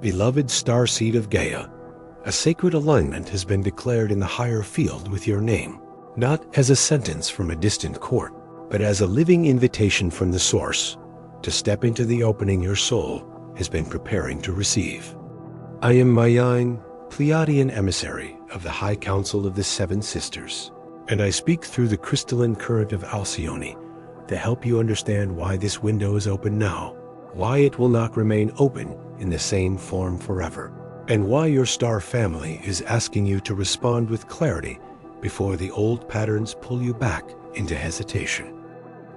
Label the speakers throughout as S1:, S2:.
S1: Beloved Starseed of Gaia, a sacred alignment has been declared in the higher field with your name, not as a sentence from a distant court, but as a living invitation from the Source to step into the opening your soul has been preparing to receive. I am Mayine, Pleiadian emissary of the High Council of the Seven Sisters, and I speak through the crystalline current of Alcyone to help you understand why this window is open now, why it will not remain open in the same form forever, and why your star family is asking you to respond with clarity before the old patterns pull you back into hesitation.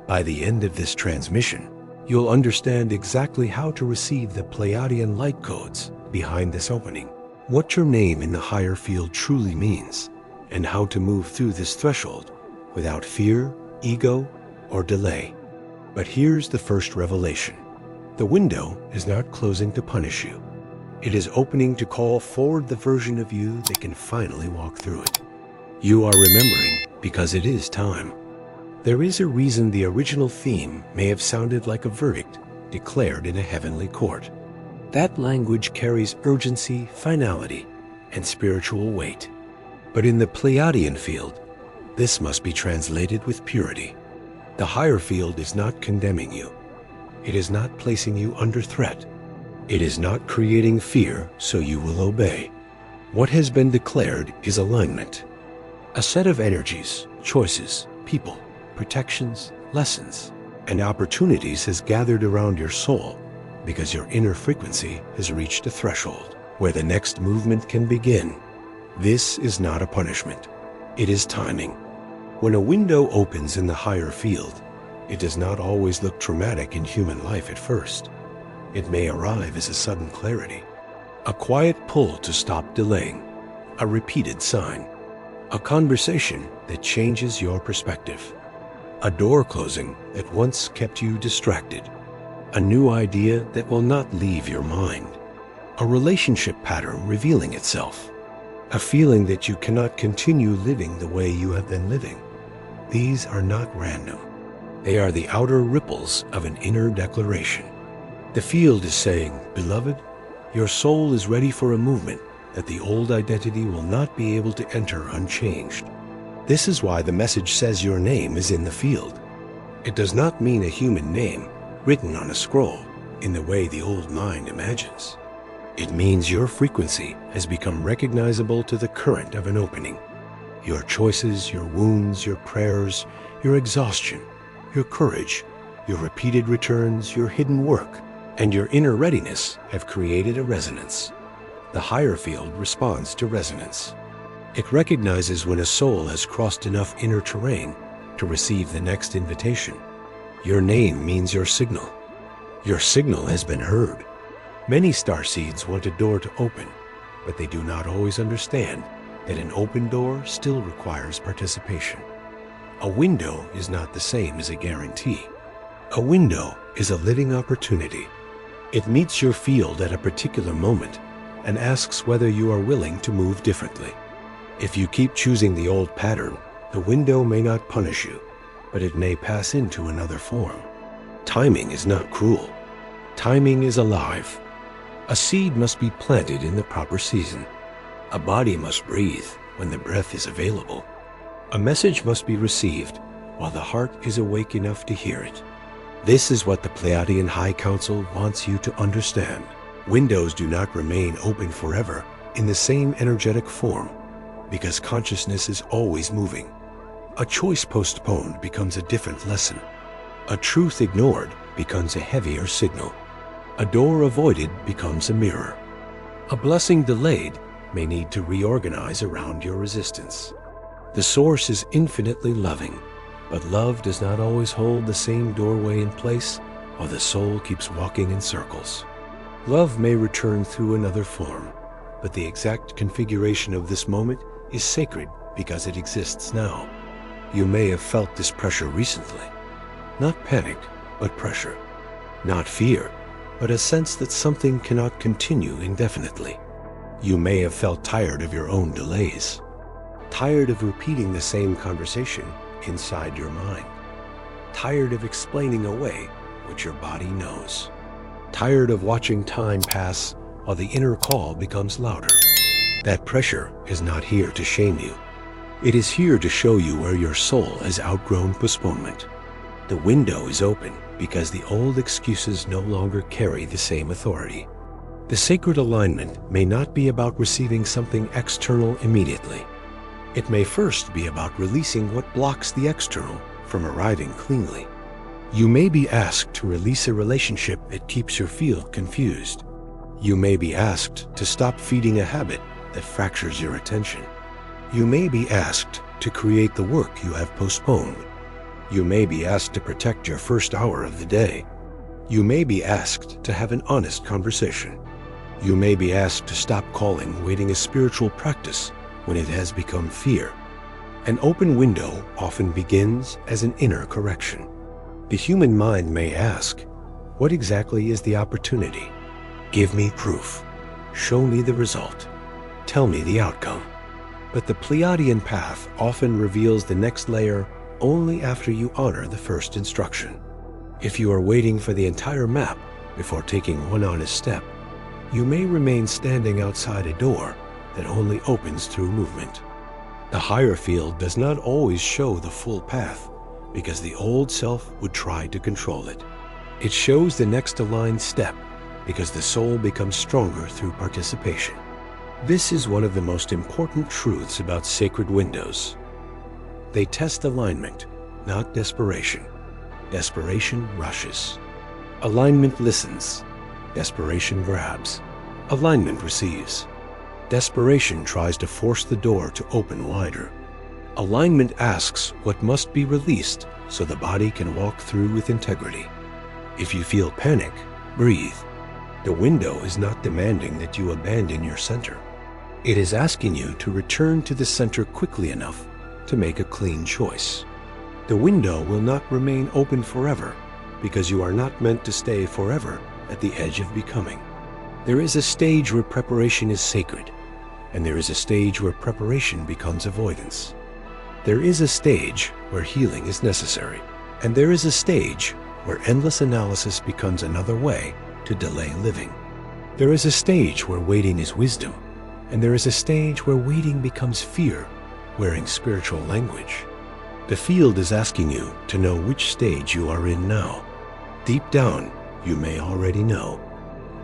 S1: By the end of this transmission, you'll understand exactly how to receive the Pleiadian light codes behind this opening, what your name in the higher field truly means, and how to move through this threshold without fear, ego, or delay. But here's the first revelation. The window is not closing to punish you. It is opening to call forward the version of you that can finally walk through it. You are remembering because it is time. There is a reason the original theme may have sounded like a verdict declared in a heavenly court. That language carries urgency, finality, and spiritual weight. But in the Pleiadian field, this must be translated with purity. The higher field is not condemning you. It is not placing you under threat. It is not creating fear so you will obey. What has been declared is alignment. A set of energies, choices, people, protections, lessons, and opportunities has gathered around your soul because your inner frequency has reached a threshold where the next movement can begin. This is not a punishment. It is timing. When a window opens in the higher field, it does not always look traumatic in human life at first. It may arrive as a sudden clarity, a quiet pull to stop delaying, a repeated sign, a conversation that changes your perspective, a door closing that once kept you distracted, a new idea that will not leave your mind, a relationship pattern revealing itself, a feeling that you cannot continue living the way you have been living. These are not random. They are the outer ripples of an inner declaration. The field is saying, beloved, your soul is ready for a movement that the old identity will not be able to enter unchanged. This is why the message says your name is in the field. It does not mean a human name written on a scroll in the way the old mind imagines. It means your frequency has become recognizable to the current of an opening. Your choices, your wounds, your prayers, your exhaustion, your courage, your repeated returns, your hidden work, and your inner readiness have created a resonance. The higher field responds to resonance. It recognizes when a soul has crossed enough inner terrain to receive the next invitation. Your name means your signal. Your signal has been heard. Many starseeds want a door to open, but they do not always understand that an open door still requires participation. A window is not the same as a guarantee. A window is a living opportunity. It meets your field at a particular moment and asks whether you are willing to move differently. If you keep choosing the old pattern, the window may not punish you, but it may pass into another form. Timing is not cruel. Timing is alive. A seed must be planted in the proper season. A body must breathe when the breath is available. A message must be received while the heart is awake enough to hear it. This is what the Pleiadian High Council wants you to understand. Windows do not remain open forever in the same energetic form because consciousness is always moving. A choice postponed becomes a different lesson. A truth ignored becomes a heavier signal. A door avoided becomes a mirror. A blessing delayed may need to reorganize around your resistance. The Source is infinitely loving, but love does not always hold the same doorway in place while the soul keeps walking in circles. Love may return through another form, but the exact configuration of this moment is sacred because it exists now. You may have felt this pressure recently. Not panic, but pressure. Not fear, but a sense that something cannot continue indefinitely. You may have felt tired of your own delays. Tired of repeating the same conversation inside your mind. Tired of explaining away what your body knows. Tired of watching time pass while the inner call becomes louder. That pressure is not here to shame you. It is here to show you where your soul has outgrown postponement. The window is open because the old excuses no longer carry the same authority. The sacred alignment may not be about receiving something external immediately. It may first be about releasing what blocks the external from arriving cleanly. You may be asked to release a relationship that keeps your field confused. You may be asked to stop feeding a habit that fractures your attention. You may be asked to create the work you have postponed. You may be asked to protect your first hour of the day. You may be asked to have an honest conversation. You may be asked to stop calling waiting a spiritual practice when it has become fear. An open window often begins as an inner correction. The human mind may ask, what exactly is the opportunity? Give me proof. Show me the result. Tell me the outcome. But the Pleiadian path often reveals the next layer only after you honor the first instruction. If you are waiting for the entire map before taking one honest step, you may remain standing outside a door that only opens through movement. The higher field does not always show the full path because the old self would try to control it. It shows the next aligned step because the soul becomes stronger through participation. This is one of the most important truths about sacred windows. They test alignment, not desperation. Desperation rushes. Alignment listens. Desperation grabs. Alignment receives. Desperation tries to force the door to open wider. Alignment asks what must be released so the body can walk through with integrity. If you feel panic, breathe. The window is not demanding that you abandon your center. It is asking you to return to the center quickly enough to make a clean choice. The window will not remain open forever because you are not meant to stay forever at the edge of becoming. There is a stage where preparation is sacred, and there is a stage where preparation becomes avoidance. There is a stage where healing is necessary, and there is a stage where endless analysis becomes another way to delay living. There is a stage where waiting is wisdom, and there is a stage where waiting becomes fear, wearing spiritual language. The field is asking you to know which stage you are in now. Deep down, you may already know.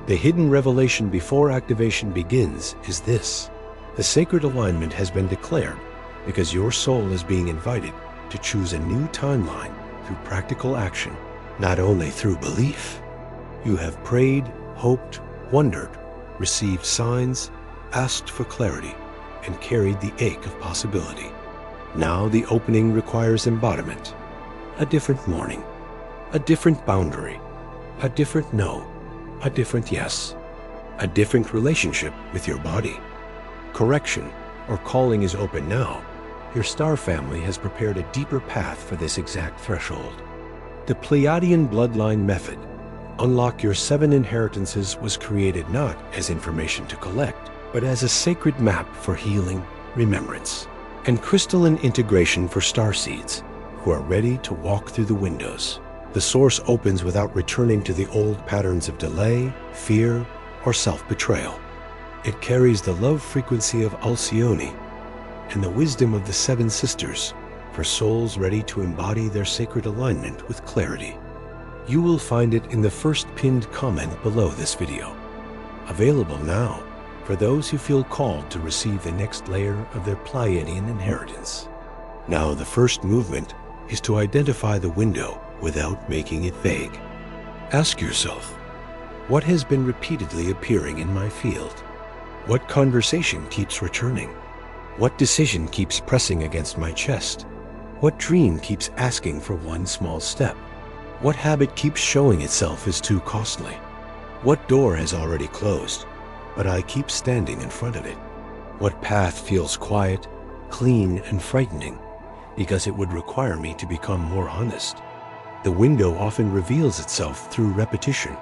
S1: The hidden revelation before activation begins is this: the sacred alignment has been declared because your soul is being invited to choose a new timeline through practical action, not only through belief. You have prayed, hoped, wondered, received signs, asked for clarity, and carried the ache of possibility. Now the opening requires embodiment. A different morning, a different boundary, a different no, a different yes, a different relationship with your body. Correction or calling is open now. Your star family has prepared a deeper path for this exact threshold. The Pleiadian bloodline method, Unlock Your 7 Inheritances, was created not as information to collect, but as a sacred map for healing, remembrance, and crystalline integration for starseeds who are ready to walk through the windows. The source opens without returning to the old patterns of delay, fear, or self-betrayal. It carries the love frequency of Alcyone and the wisdom of the 7 sisters for souls ready to embody their sacred alignment with clarity. You will find it in the first pinned comment below this video. Available now for those who feel called to receive the next layer of their Pleiadian inheritance. Now the first movement is to identify the window without making it vague. Ask yourself, what has been repeatedly appearing in my field? What conversation keeps returning? What decision keeps pressing against my chest? What dream keeps asking for one small step? What habit keeps showing itself as too costly? What door has already closed, but I keep standing in front of it? What path feels quiet, clean, and frightening because it would require me to become more honest? The window often reveals itself through repetition.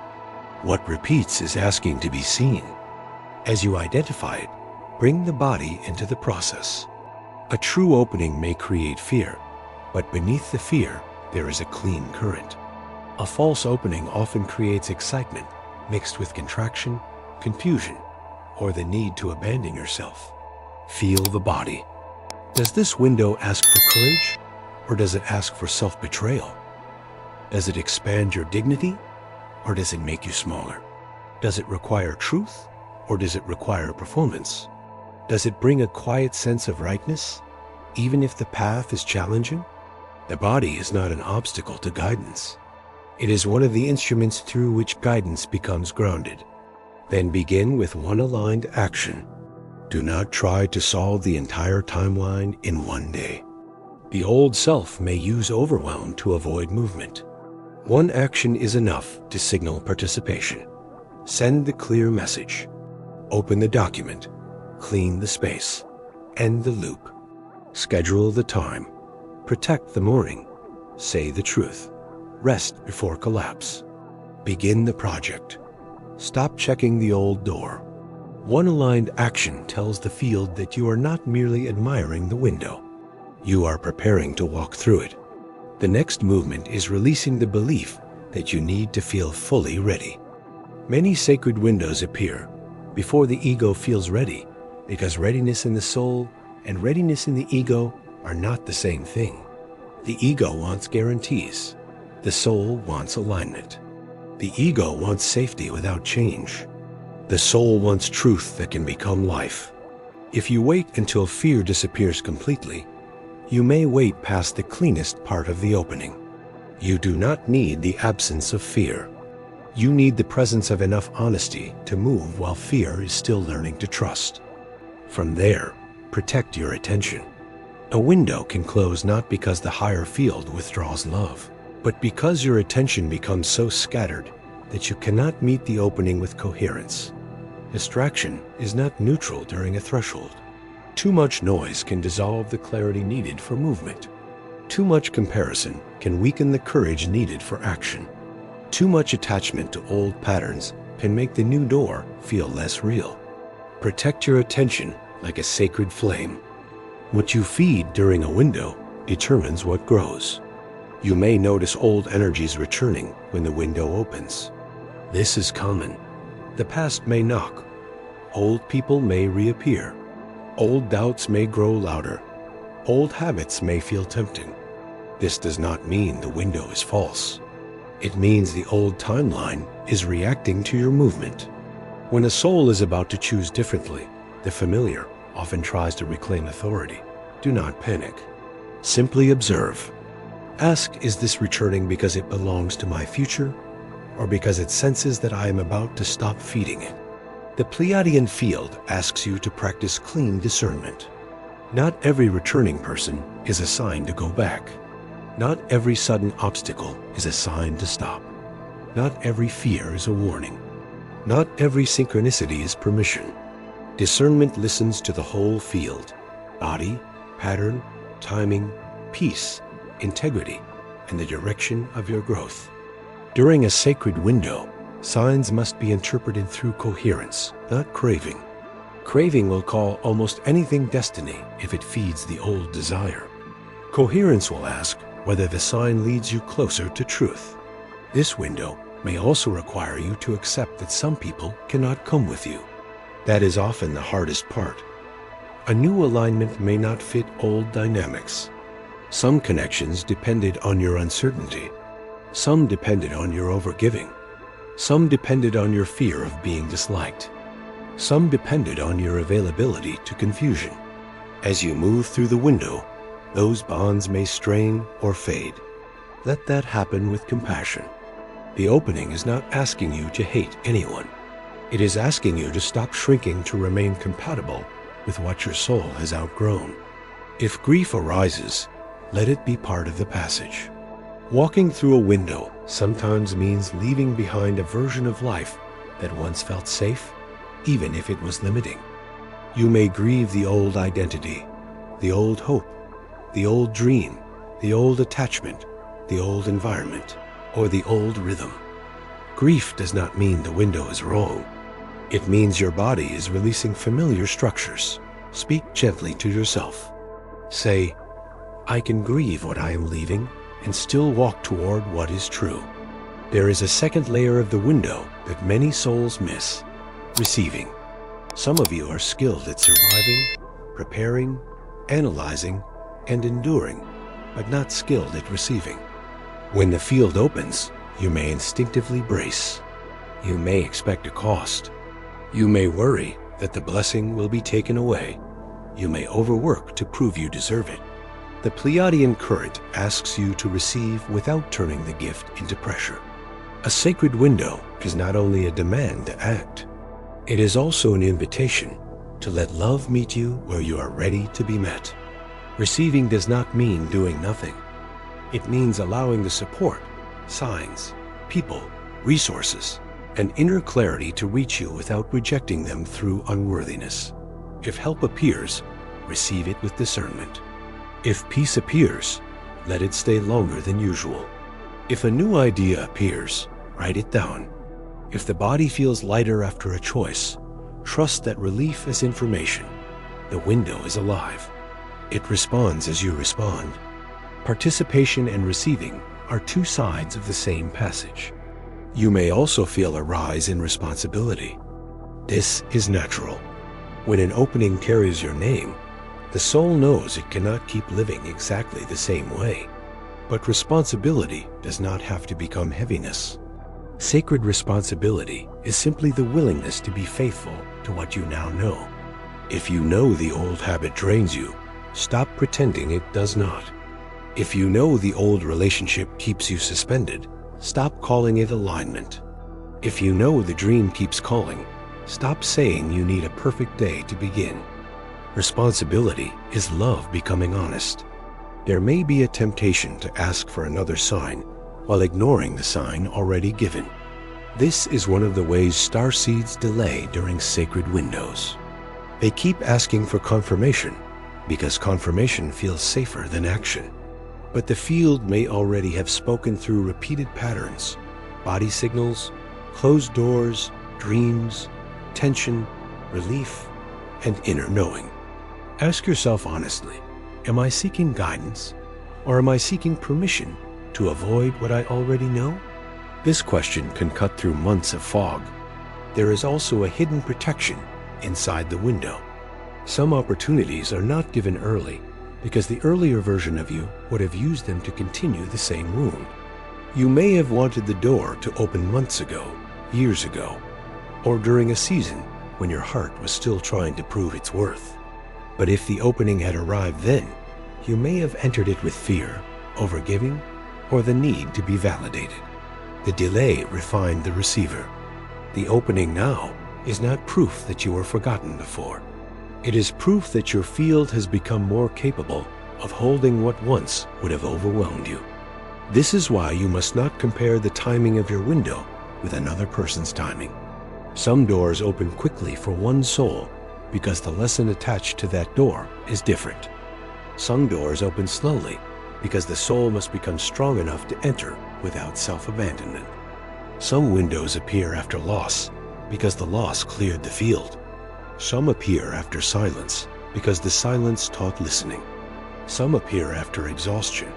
S1: What repeats is asking to be seen. As you identify it, bring the body into the process. A true opening may create fear, but beneath the fear, there is a clean current. A false opening often creates excitement mixed with contraction, confusion, or the need to abandon yourself. Feel the body. Does this window ask for courage, or does it ask for self-betrayal? Does it expand your dignity, or does it make you smaller? Does it require truth, or does it require performance? Does it bring a quiet sense of rightness, even if the path is challenging? The body is not an obstacle to guidance. It is one of the instruments through which guidance becomes grounded. Then begin with one aligned action. Do not try to solve the entire timeline in one day. The old self may use overwhelm to avoid movement. One action is enough to signal participation. Send the clear message. Open the document. Clean the space. End the loop. Schedule the time. Protect the mourning. Say the truth. Rest before collapse. Begin the project. Stop checking the old door. One aligned action tells the field that you are not merely admiring the window. You are preparing to walk through it. The next movement is releasing the belief that you need to feel fully ready. Many sacred windows appear before the ego feels ready, because readiness in the soul and readiness in the ego are not the same thing. The ego wants guarantees. The soul wants alignment. The ego wants safety without change. The soul wants truth that can become life. If you wait until fear disappears completely, you may wait past the cleanest part of the opening. You do not need the absence of fear. You need the presence of enough honesty to move while fear is still learning to trust. From there, protect your attention. A window can close not because the higher field withdraws love, but because your attention becomes so scattered that you cannot meet the opening with coherence. Distraction is not neutral during a threshold. Too much noise can dissolve the clarity needed for movement. Too much comparison can weaken the courage needed for action. Too much attachment to old patterns can make the new door feel less real. Protect your attention like a sacred flame. What you feed during a window determines what grows. You may notice old energies returning when the window opens. This is common. The past may knock. Old people may reappear. Old doubts may grow louder. Old habits may feel tempting. This does not mean the window is false. It means the old timeline is reacting to your movement. When a soul is about to choose differently, the familiar often tries to reclaim authority. Do not panic. Simply observe. Ask, is this returning because it belongs to my future, or because it senses that I am about to stop feeding it? The Pleiadian field asks you to practice clean discernment. Not every returning person is assigned to go back. Not every sudden obstacle is a sign to stop. Not every fear is a warning. Not every synchronicity is permission. Discernment listens to the whole field: body, pattern, timing, peace, integrity, and the direction of your growth. During a sacred window, signs must be interpreted through coherence, not craving. Craving will call almost anything destiny if it feeds the old desire. Coherence will ask whether the sign leads you closer to truth. This window may also require you to accept that some people cannot come with you. That is often the hardest part. A new alignment may not fit old dynamics. Some connections depended on your uncertainty. Some depended on your overgiving. Some depended on your fear of being disliked. Some depended on your availability to confusion. As you move through the window, those bonds may strain or fade. Let that happen with compassion. The opening is not asking you to hate anyone. It is asking you to stop shrinking to remain compatible with what your soul has outgrown. If grief arises, let it be part of the passage. Walking through a window sometimes means leaving behind a version of life that once felt safe, even if it was limiting. You may grieve the old identity, the old hope, the old dream, the old attachment, the old environment, or the old rhythm. Grief does not mean the window is wrong. It means your body is releasing familiar structures. Speak gently to yourself. Say, I can grieve what I am leaving and still walk toward what is true. There is a second layer of the window that many souls miss. Receiving. Some of you are skilled at surviving, preparing, analyzing, and enduring, but not skilled at receiving. When the field opens, you may instinctively brace. You may expect a cost. You may worry that the blessing will be taken away. You may overwork to prove you deserve it. The Pleiadian current asks you to receive without turning the gift into pressure. A sacred window is not only a demand to act, it is also an invitation to let love meet you where you are ready to be met. Receiving does not mean doing nothing. It means allowing the support, signs, people, resources, and inner clarity to reach you without rejecting them through unworthiness. If help appears, receive it with discernment. If peace appears, let it stay longer than usual. If a new idea appears, write it down. If the body feels lighter after a choice, trust that relief is information. The window is alive. It responds as you respond. Participation and receiving are two sides of the same passage. You may also feel a rise in responsibility. This is natural. When an opening carries your name, the soul knows it cannot keep living exactly the same way. But responsibility does not have to become heaviness. Sacred responsibility is simply the willingness to be faithful to what you now know. If you know the old habit drains you, stop pretending it does not. If you know the old relationship keeps you suspended, stop calling it alignment. If you know the dream keeps calling, stop saying you need a perfect day to begin. Responsibility is love becoming honest. There may be a temptation to ask for another sign while ignoring the sign already given. This is one of the ways starseeds delay during sacred windows. They keep asking for confirmation because confirmation feels safer than action. But the field may already have spoken through repeated patterns, body signals, closed doors, dreams, tension, relief, and inner knowing. Ask yourself honestly, am I seeking guidance, or am I seeking permission to avoid what I already know? This question can cut through months of fog. There is also a hidden protection inside the window. Some opportunities are not given early because the earlier version of you would have used them to continue the same wound. You may have wanted the door to open months ago, years ago, or during a season when your heart was still trying to prove its worth. But if the opening had arrived then, you may have entered it with fear, overgiving, or the need to be validated. The delay refined the receiver. The opening now is not proof that you were forgotten before. It is proof that your field has become more capable of holding what once would have overwhelmed you. This is why you must not compare the timing of your window with another person's timing. Some doors open quickly for one soul because the lesson attached to that door is different. Some doors open slowly because the soul must become strong enough to enter without self-abandonment. Some windows appear after loss because the loss cleared the field. Some appear after silence because the silence taught listening. Some appear after exhaustion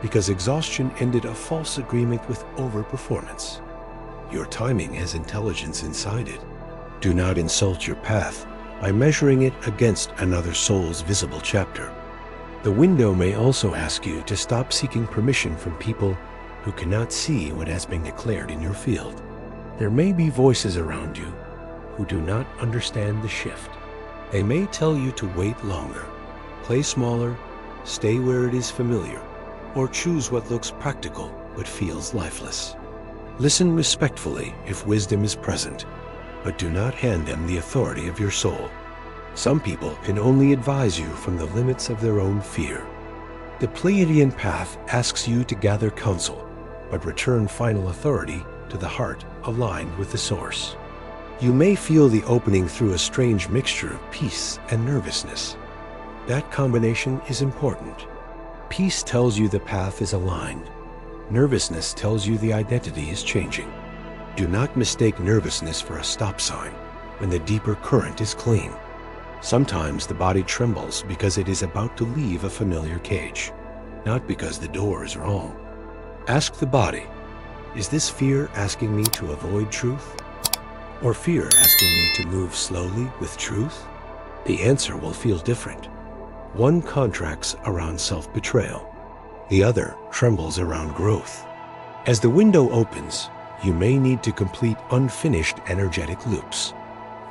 S1: because exhaustion ended a false agreement with overperformance. Your timing has intelligence inside it. Do not insult your path by measuring it against another soul's visible chapter. The window may also ask you to stop seeking permission from people who cannot see what has been declared in your field. There may be voices around you who do not understand the shift. They may tell you to wait longer, play smaller, stay where it is familiar, or choose what looks practical but feels lifeless. Listen respectfully if wisdom is present, but do not hand them the authority of your soul. Some people can only advise you from the limits of their own fear. The Pleiadian path asks you to gather counsel, but return final authority to the heart aligned with the source. You may feel the opening through a strange mixture of peace and nervousness. That combination is important. Peace tells you the path is aligned. Nervousness tells you the identity is changing. Do not mistake nervousness for a stop sign when the deeper current is clean. Sometimes the body trembles because it is about to leave a familiar cage, not because the door is wrong. Ask the body, is this fear asking me to avoid truth? Or fear asking me to move slowly with truth? The answer will feel different. One contracts around self-betrayal. The other trembles around growth. As the window opens, you may need to complete unfinished energetic loops.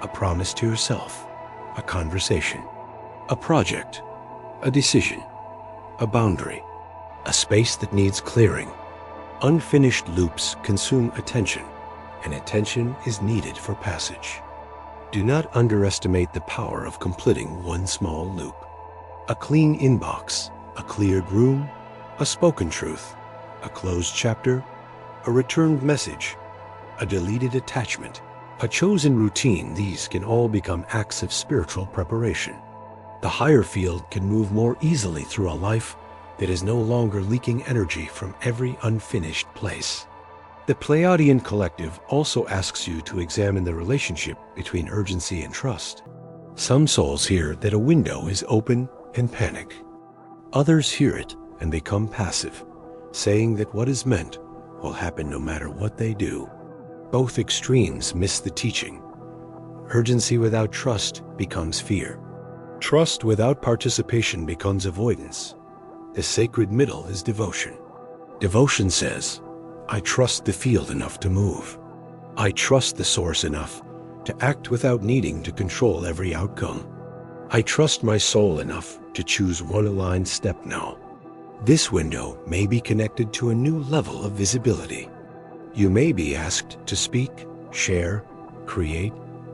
S1: A promise to yourself, a conversation, a project, a decision, a boundary, a space that needs clearing. Unfinished loops consume attention, and attention is needed for passage. Do not underestimate the power of completing one small loop. A clean inbox, a cleared room, a spoken truth, a closed chapter, a returned message, a deleted attachment, a chosen routine. These can all become acts of spiritual preparation. The higher field can move more easily through a life that is no longer leaking energy from every unfinished place. The Pleiadian Collective also asks you to examine the relationship between urgency and trust. Some souls hear that a window is open and panic. Others hear it and become passive, saying that what is meant will happen no matter what they do. Both extremes miss the teaching. Urgency without trust becomes fear. Trust without participation becomes avoidance. The sacred middle is devotion. Devotion says, I trust the field enough to move. I trust the source enough to act without needing to control every outcome. I trust my soul enough to choose one aligned step now. This window may be connected to a new level of visibility. You may be asked to speak, share, create,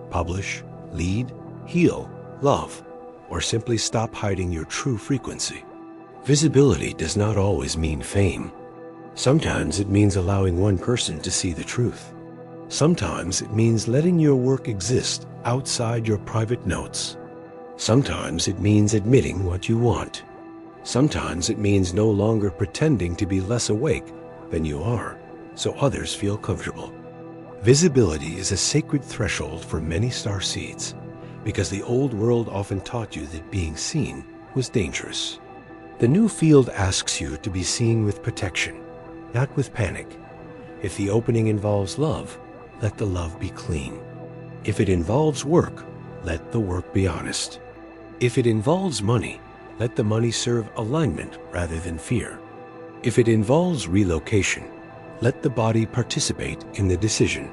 S1: publish, lead, heal, love, or simply stop hiding your true frequency. Visibility does not always mean fame. Sometimes it means allowing one person to see the truth. Sometimes it means letting your work exist outside your private notes. Sometimes it means admitting what you want. Sometimes it means no longer pretending to be less awake than you are, so others feel comfortable. Visibility is a sacred threshold for many starseeds, because the old world often taught you that being seen was dangerous. The new field asks you to be seen with protection, not with panic. If the opening involves love, let the love be clean. If it involves work, let the work be honest. If it involves money, let the money serve alignment rather than fear. If it involves relocation, let the body participate in the decision.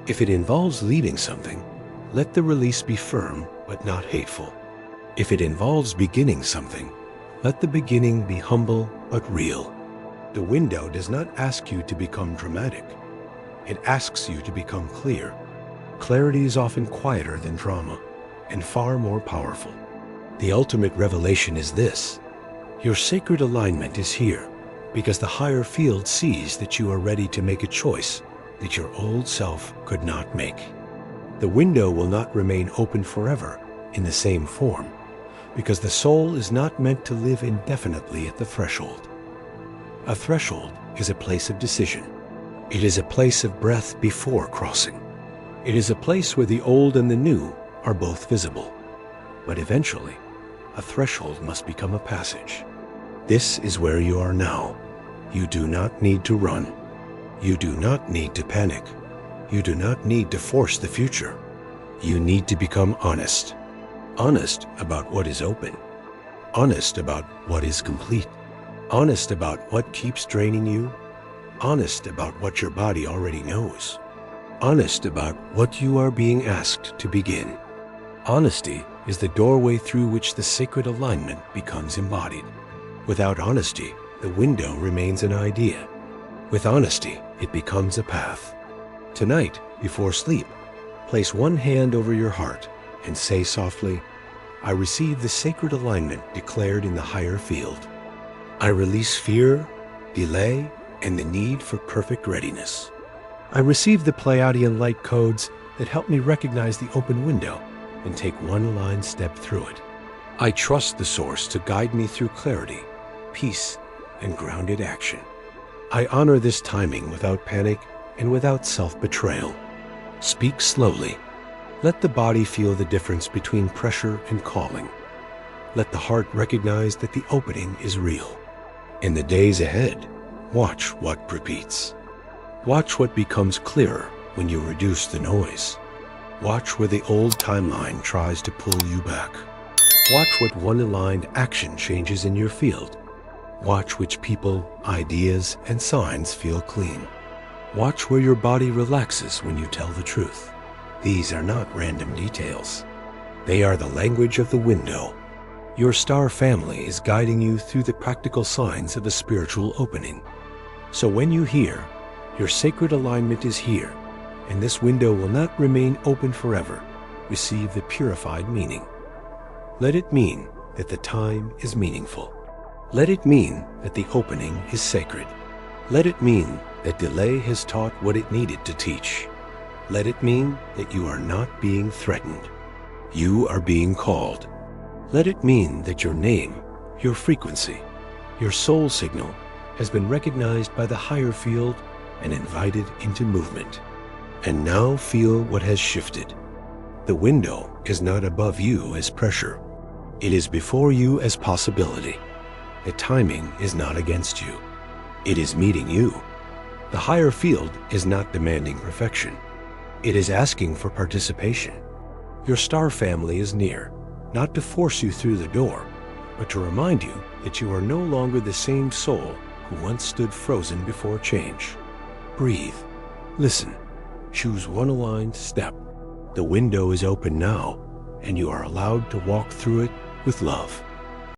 S1: If it involves leaving something, let the release be firm but not hateful. If it involves beginning something, let the beginning be humble but real. The window does not ask you to become dramatic. It asks you to become clear. Clarity is often quieter than drama and far more powerful. The ultimate revelation is this: your sacred alignment is here because the higher field sees that you are ready to make a choice that your old self could not make. The window will not remain open forever in the same form because the soul is not meant to live indefinitely at the threshold. A threshold is a place of decision. It is a place of breath before crossing. It is a place where the old and the new are both visible. But eventually, a threshold must become a passage. This is where you are now. You do not need to run. You do not need to panic. You do not need to force the future. You need to become honest. Honest about what is open. Honest about what is complete. Honest about what keeps draining you. Honest about what your body already knows. Honest about what you are being asked to begin. Honesty is the doorway through which the sacred alignment becomes embodied. Without honesty, the window remains an idea. With honesty, it becomes a path. Tonight, before sleep, place one hand over your heart and say softly, I receive the sacred alignment declared in the higher field. I release fear, delay, and the need for perfect readiness. I receive the Pleiadian light codes that help me recognize the open window and take one aligned step through it. I trust the source to guide me through clarity, peace, and grounded action. I honor this timing without panic and without self-betrayal. Speak slowly. Let the body feel the difference between pressure and calling. Let the heart recognize that the opening is real. In the days ahead, watch what repeats. Watch what becomes clearer when you reduce the noise. Watch where the old timeline tries to pull you back. Watch what one-aligned action changes in your field. Watch which people, ideas, and signs feel clean. Watch where your body relaxes when you tell the truth. These are not random details. They are the language of the window. Your star family is guiding you through the practical signs of a spiritual opening. So when you hear, your sacred alignment is here, and this window will not remain open forever, receive the purified meaning. Let it mean that the time is meaningful. Let it mean that the opening is sacred. Let it mean that delay has taught what it needed to teach. Let it mean that you are not being threatened. You are being called. Let it mean that your name, your frequency, your soul signal has been recognized by the higher field and invited into movement. And now feel what has shifted. The window is not above you as pressure. It is before you as possibility. The timing is not against you. It is meeting you. The higher field is not demanding perfection. It is asking for participation. Your star family is near, not to force you through the door, but to remind you that you are no longer the same soul who once stood frozen before change. Breathe. Listen. Choose one aligned step. The window is open now, and you are allowed to walk through it with love.